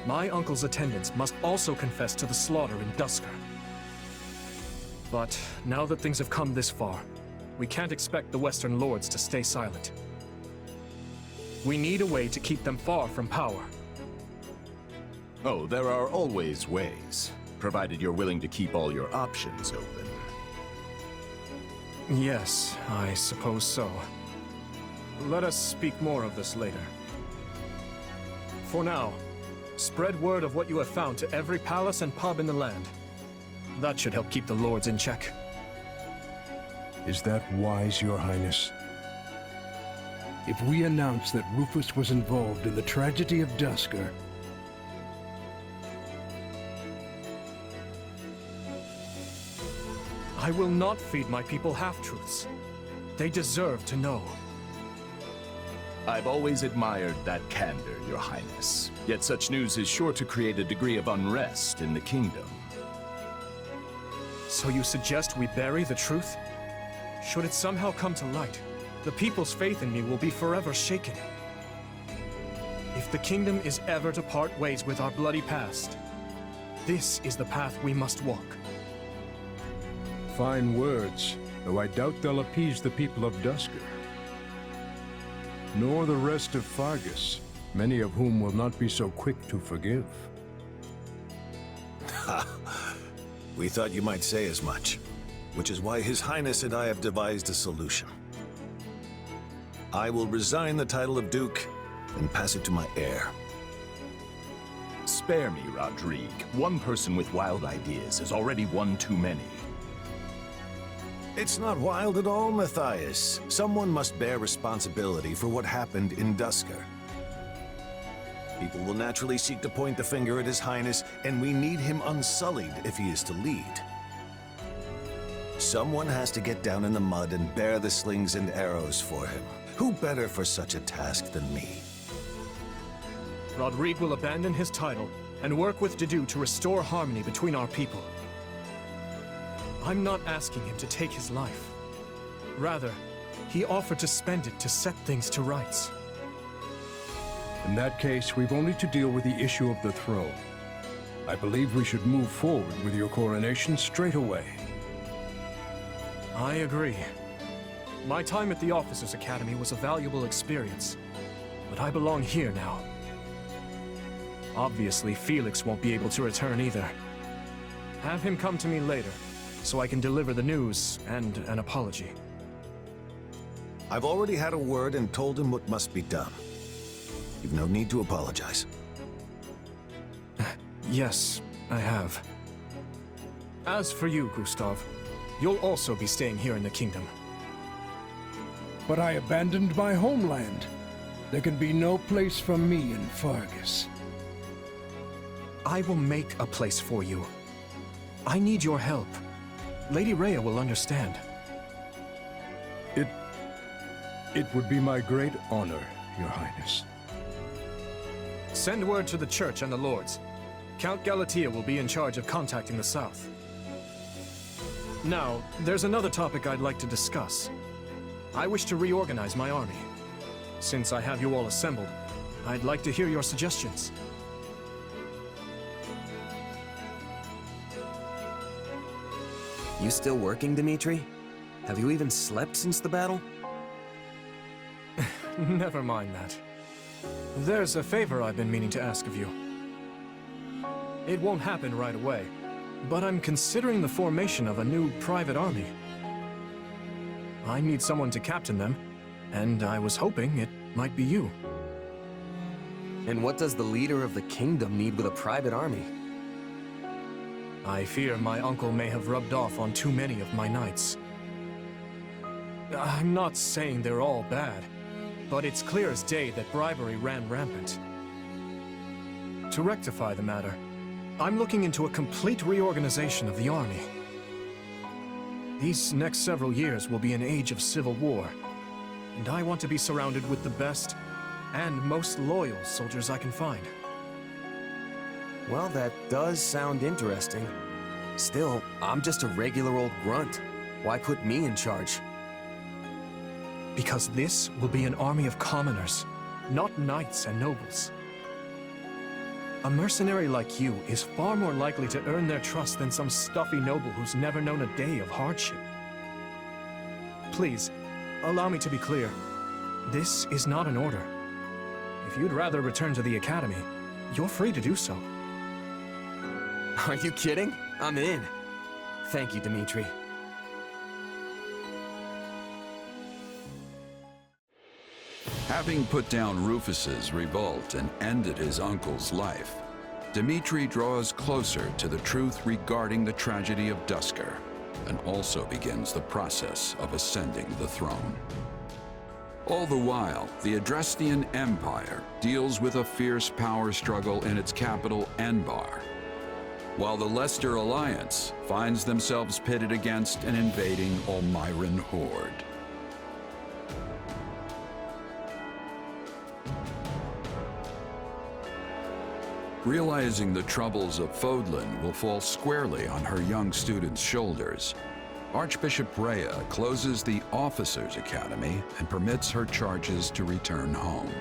My uncle's attendants must also confess to the slaughter in Duscur. But now that things have come this far, we can't expect the Western Lords to stay silent. We need a way to keep them far from power. Oh, there are always ways, provided you're willing to keep all your options open. Yes, I suppose so. Let us speak more of this later. For now, spread word of what you have found to every palace and pub in the land. That should help keep the lords in check. Is that wise, Your Highness? If we announce that Rufus was involved in the tragedy of Duscur, I will not feed my people half-truths. They deserve to know. I've always admired that candor, Your Highness. Yet such news is sure to create a degree of unrest in the kingdom. So you suggest we bury the truth? Should it somehow come to light, the people's faith in me will be forever shaken. If the kingdom is ever to part ways with our bloody past, this is the path we must walk. fine words, though I doubt they'll appease the people of Duscur. Nor the rest of Fargus, many of whom will not be so quick to forgive. Ha! We thought you might say as much, which is why His Highness and I have devised a solution. I will resign the title of Duke and pass it to my heir. Spare me, Rodrigue. One person with wild ideas is already one too many. It's not wild at all, Matthias. Someone must bear responsibility for what happened in Duscur. People will naturally seek to point the finger at His Highness, and we need him unsullied if he is to lead. Someone has to get down in the mud and bear the slings and arrows for him. Who better for such a task than me? Rodrigue will abandon his title and work with Dedue to restore harmony between our people. I'm not asking him to take his life. Rather, he offered to spend it to set things to rights. In that case, we've only to deal with the issue of the throne. I believe we should move forward with your coronation straight away. I agree. My time at the Officers' Academy was a valuable experience, but I belong here now. Obviously, Felix won't be able to return either. Have him come to me later, so I can deliver the news and an apology. I've already had a word and told him what must be done. You've no need to apologize. Yes, I have. As for you, Gustav, you'll also be staying here in the kingdom. But I abandoned my homeland. There can be no place for me in Fargus. I will make a place for you. I need your help. Lady Rhea will understand. It would be my great honor, Your Highness. Send word to the Church and the Lords. Count Galatea will be in charge of contacting the South. Now, there's another topic I'd like to discuss. I wish to reorganize my army. Since I have you all assembled, I'd like to hear your suggestions. You still working, Dimitri? Have you even slept since the battle? Never mind that. There's a favor I've been meaning to ask of you. It won't happen right away, but I'm considering the formation of a new private army. I need someone to captain them, and I was hoping it might be you. And what does the leader of the kingdom need with a private army? I fear my uncle may have rubbed off on too many of my knights. I'm not saying they're all bad, but it's clear as day that bribery ran rampant. To rectify the matter, I'm looking into a complete reorganization of the army. These next several years will be an age of civil war, and I want to be surrounded with the best and most loyal soldiers I can find. Well, that does sound interesting. Still, I'm just a regular old grunt. Why put me in charge? Because this will be an army of commoners, not knights and nobles. A mercenary like you is far more likely to earn their trust than some stuffy noble who's never known a day of hardship. Please, allow me to be clear. This is not an order. If you'd rather return to the academy, you're free to do so. Are you kidding? I'm in. Thank you, Dimitri. Having put down Rufus's revolt and ended his uncle's life, Dimitri draws closer to the truth regarding the tragedy of Duscur, and also begins the process of ascending the throne. All the while, the Adrestian Empire deals with a fierce power struggle in its capital, Enbar, while the Leicester Alliance finds themselves pitted against an invading Almiran horde. Realizing the troubles of Fodlan will fall squarely on her young students' shoulders, Archbishop Rhea closes the Officers' Academy and permits her charges to return home.